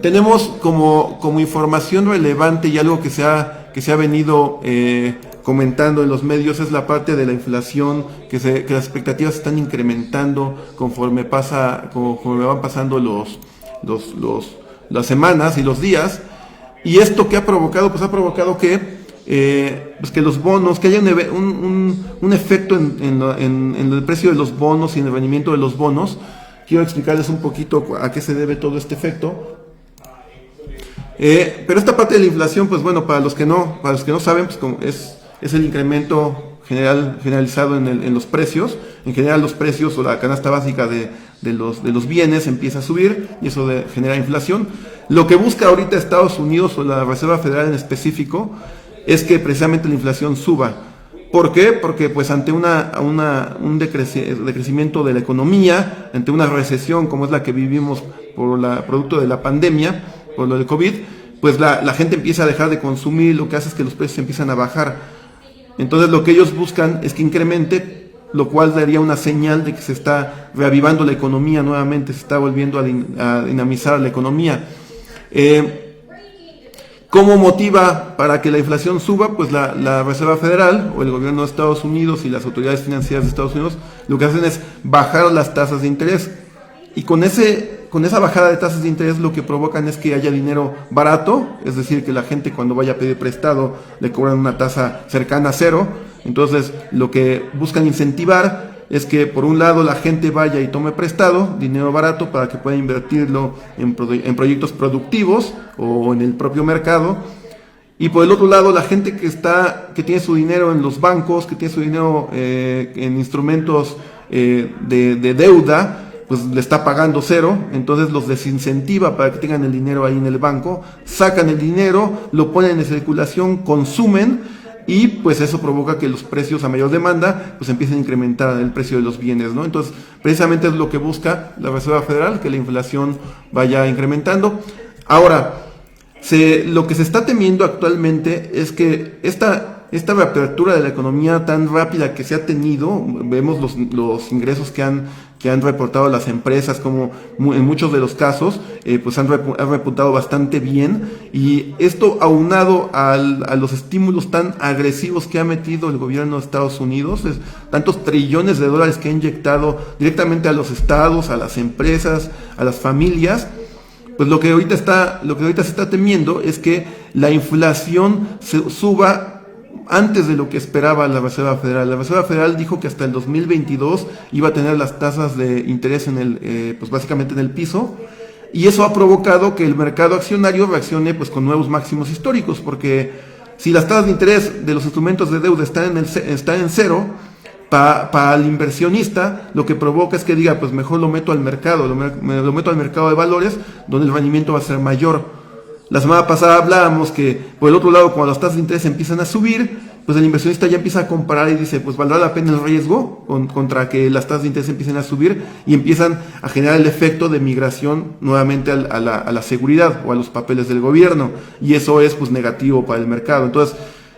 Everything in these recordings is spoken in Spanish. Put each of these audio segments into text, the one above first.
Tenemos como información relevante y algo que se ha venido comentando en los medios, es la parte de la inflación, que las expectativas se están incrementando conforme van pasando las semanas y los días. Y esto que ha provocado, pues ha provocado que los bonos, que haya un efecto en el precio de los bonos y en el rendimiento de los bonos. Quiero explicarles un poquito a qué se debe todo este efecto. Pero esta parte de la inflación, pues bueno, para los que no saben, pues es el incremento generalizado en los precios. En general los precios o la canasta básica de los bienes empieza a subir y eso genera inflación. Lo que busca ahorita Estados Unidos o la Reserva Federal en específico es que precisamente la inflación suba. ¿Por qué? Porque pues ante un decrecimiento de la economía, ante una recesión como es la que vivimos producto de la pandemia, por lo del COVID, pues la gente empieza a dejar de consumir, lo que hace es que los precios empiezan a bajar. Entonces lo que ellos buscan es que incremente, lo cual daría una señal de que se está reavivando la economía nuevamente, se está volviendo a dinamizar la economía. ¿Cómo motiva para que la inflación suba? Pues la Reserva Federal o el gobierno de Estados Unidos y las autoridades financieras de Estados Unidos lo que hacen es bajar las tasas de interés. Y con esa bajada de tasas de interés lo que provocan es que haya dinero barato, es decir, que la gente cuando vaya a pedir prestado le cobran una tasa cercana a cero. Entonces lo que buscan incentivar es que por un lado la gente vaya y tome prestado, dinero barato, para que pueda invertirlo en proyectos productivos o en el propio mercado. Y por el otro lado, la gente que tiene su dinero en los bancos, que tiene su dinero en instrumentos de deuda, pues le está pagando cero, entonces los desincentiva para que tengan el dinero ahí en el banco, sacan el dinero, lo ponen en circulación, consumen, y pues eso provoca que los precios a mayor demanda pues empiecen a incrementar el precio de los bienes, ¿no? Entonces precisamente es lo que busca la Reserva Federal, que la inflación vaya incrementando. Ahora, lo que se está temiendo actualmente es que esta reapertura de la economía tan rápida que se ha tenido, vemos los ingresos que han reportado las empresas, como en muchos de los casos, pues han repuntado bastante bien, y esto aunado a los estímulos tan agresivos que ha metido el gobierno de Estados Unidos, tantos trillones de dólares que ha inyectado directamente a los estados, a las empresas, a las familias. Pues lo que ahorita se está temiendo es que la inflación suba antes de lo que esperaba la Reserva Federal. La Reserva Federal dijo que hasta el 2022 iba a tener las tasas de interés pues básicamente en el piso, y eso ha provocado que el mercado accionario reaccione pues con nuevos máximos históricos, porque si las tasas de interés de los instrumentos de deuda están en cero, para el inversionista lo que provoca es que diga, pues mejor lo meto al mercado, lo meto al mercado de valores, donde el rendimiento va a ser mayor. La semana pasada hablábamos que por el otro lado, cuando las tasas de interés empiezan a subir, pues el inversionista ya empieza a comparar y dice, pues valdrá la pena el riesgo contra que las tasas de interés empiecen a subir, y empiezan a generar el efecto de migración nuevamente a la seguridad o a los papeles del gobierno, y eso es pues negativo para el mercado. Entonces,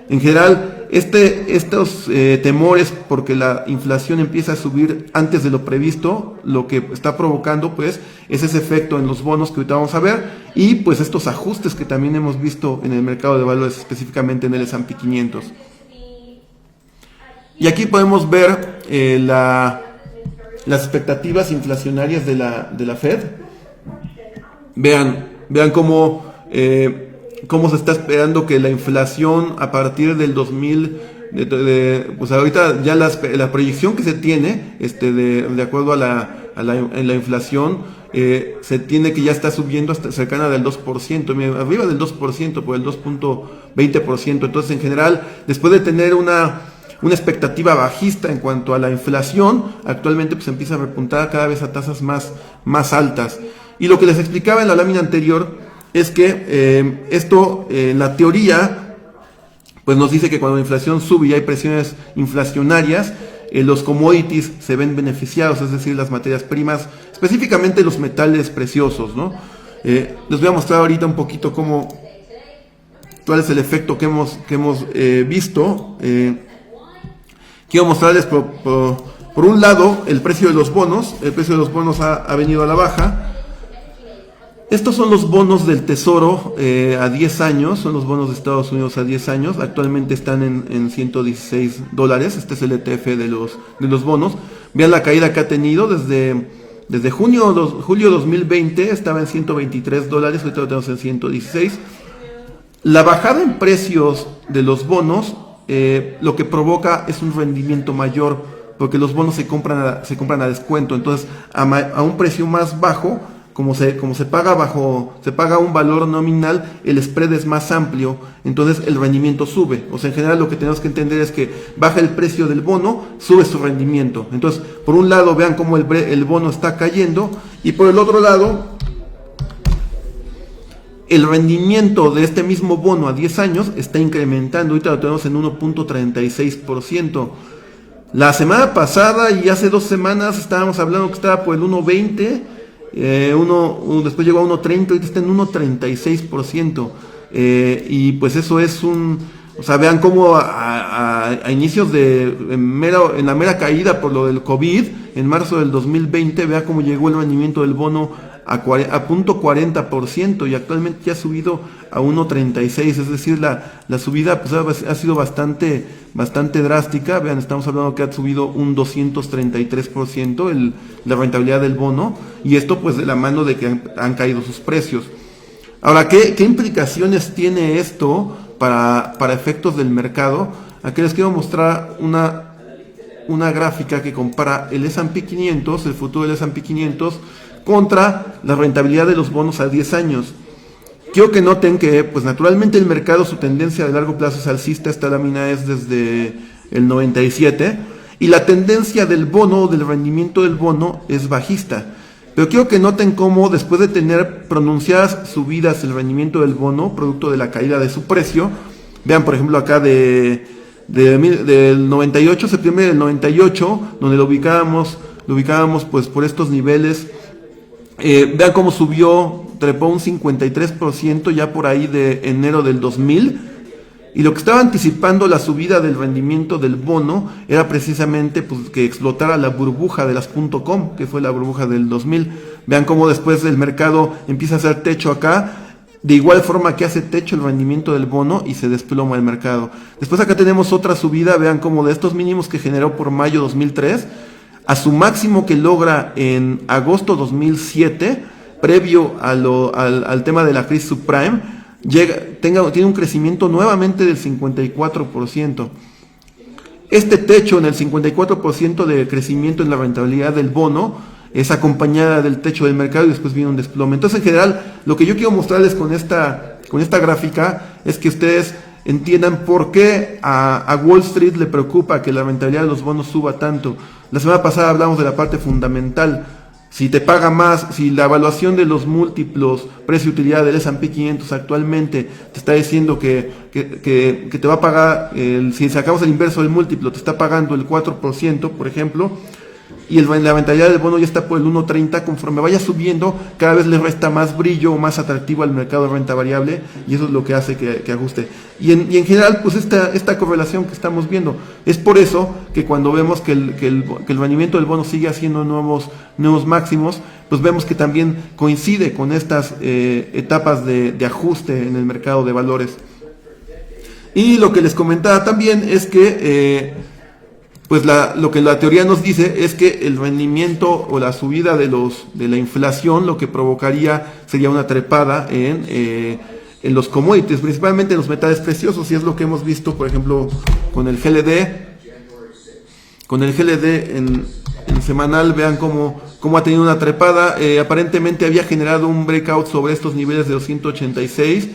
en general, estos temores porque la inflación empieza a subir antes de lo previsto, lo que está provocando pues es ese efecto en los bonos que ahorita vamos a ver, y pues estos ajustes que también hemos visto en el mercado de valores, específicamente en el S&P 500. Y aquí podemos ver las expectativas inflacionarias de la Fed. Vean cómo se está esperando que la inflación a partir del 2000, pues ahorita ya la proyección que se tiene, de acuerdo a la inflación, se tiene que ya está subiendo hasta cercana del 2%, arriba del 2%, por el 2.20%. Entonces, en general, después de tener una expectativa bajista en cuanto a la inflación, actualmente pues empieza a repuntar cada vez a tasas más altas. Y lo que les explicaba en la lámina anterior es que esto, la teoría, pues nos dice que cuando la inflación sube y hay presiones inflacionarias, los commodities se ven beneficiados, es decir, las materias primas, específicamente los metales preciosos, ¿no? Les voy a mostrar ahorita un poquito cuál es el efecto que hemos visto. Quiero mostrarles Por un lado, el precio de los bonos ha venido a la baja. Estos son los bonos del Tesoro a 10 años, son los bonos de Estados Unidos a 10 años, actualmente están en $116, este es el ETF de los bonos. Vean la caída que ha tenido desde julio 2020, estaba en $123, ahorita lo tenemos en 116. La bajada en precios de los bonos lo que provoca es un rendimiento mayor, porque los bonos se compran a descuento, entonces a un precio más bajo. Como se paga un valor nominal, el spread es más amplio, entonces el rendimiento sube. O sea, en general lo que tenemos que entender es que baja el precio del bono, sube su rendimiento. Entonces, por un lado, vean cómo el bono está cayendo, y por el otro lado, el rendimiento de este mismo bono a 10 años está incrementando. Ahorita lo tenemos en 1.36%. La semana pasada y hace 2 semanas estábamos hablando que estaba por el 1.20%. Después llegó a 1.30, ahorita está en 1.36%, y pues eso es o sea, vean cómo a inicios en la mera caída por lo del COVID, en marzo del 2020, vean cómo llegó el rendimiento del bono a 0.40%, y actualmente ya ha subido a 1.36, es decir, la subida pues ha sido bastante drástica. Vean, estamos hablando que ha subido un 233% la rentabilidad del bono, y esto pues de la mano de que han caído sus precios. Ahora, ¿qué implicaciones tiene esto para efectos del mercado? Aquí les quiero mostrar una gráfica que compara el S&P 500, el futuro del S&P 500, contra la rentabilidad de los bonos a 10 años. Quiero que noten que, pues naturalmente el mercado, su tendencia de largo plazo es alcista. Esta lámina es desde el 97, y la tendencia del bono, del rendimiento del bono, es bajista. Pero quiero que noten cómo, después de tener pronunciadas subidas el rendimiento del bono, producto de la caída de su precio, vean por ejemplo acá del 98, septiembre del 98, donde lo ubicábamos pues por estos niveles. Vean cómo trepó un 53% ya por ahí de enero del 2000, y lo que estaba anticipando la subida del rendimiento del bono era precisamente pues que explotara la burbuja de las .com, que fue la burbuja del 2000. Vean cómo después el mercado empieza a hacer techo acá, de igual forma que hace techo el rendimiento del bono, y se desploma el mercado. Después acá tenemos otra subida, vean cómo de estos mínimos que generó por mayo 2003, a su máximo que logra en agosto 2007, previo al tema de la crisis subprime, tiene un crecimiento nuevamente del 54%. Este techo en el 54% de crecimiento en la rentabilidad del bono es acompañada del techo del mercado, y después viene un desplome. Entonces, en general, lo que yo quiero mostrarles con esta gráfica es que ustedes entiendan por qué a Wall Street le preocupa que la rentabilidad de los bonos suba tanto. La semana pasada hablamos de la parte fundamental. Si te paga más, si la evaluación de los múltiplos precio-utilidad del S&P 500 actualmente te está diciendo que te va a pagar, si sacamos el inverso del múltiplo, te está pagando el 4%, por ejemplo, y la rentabilidad del bono ya está por el 1.30, conforme vaya subiendo, cada vez le resta más brillo o más atractivo al mercado de renta variable, y eso es lo que hace que ajuste. Y en general, pues esta correlación que estamos viendo, es por eso que cuando vemos que el rendimiento del bono sigue haciendo nuevos máximos, pues vemos que también coincide con estas etapas de ajuste en el mercado de valores. Y lo que les comentaba también es que pues lo que la teoría nos dice es que el rendimiento o la subida de la inflación lo que provocaría sería una trepada en los commodities, principalmente en los metales preciosos, y es lo que hemos visto, por ejemplo, con el GLD. Con el GLD en semanal, vean cómo ha tenido una trepada. Aparentemente había generado un breakout sobre estos niveles de 286.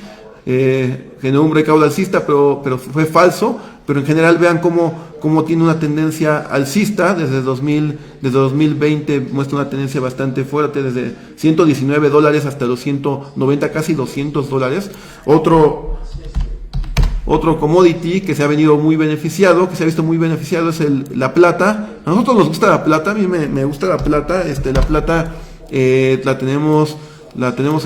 Generó un breakout alcista, pero fue falso. Pero en general vean cómo tiene una tendencia alcista desde 2020, muestra una tendencia bastante fuerte, desde $119 hasta los 190, casi $200. Otro commodity que se ha venido muy beneficiado, que se ha visto muy beneficiado, es la plata. A nosotros nos gusta la plata, a mí me gusta la plata. La plata la tenemos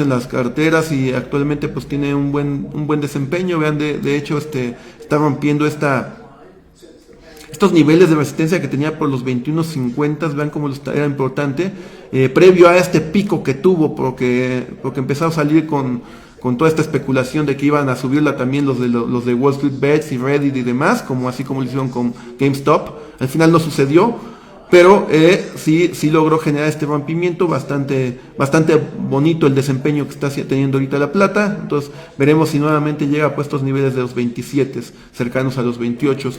en las carteras, y actualmente pues tiene un buen desempeño. Vean, de hecho está rompiendo esta estos niveles de resistencia que tenía por los 21.50, vean cómo era importante, previo a este pico que tuvo, porque empezó a salir con toda esta especulación de que iban a subirla también los de Wall Street Bets y Reddit y demás, así como lo hicieron con GameStop. Al final no sucedió, pero sí logró generar este rompimiento bastante bonito el desempeño que está teniendo ahorita la plata. Entonces veremos si nuevamente llega a estos niveles de los 27, cercanos a los 28.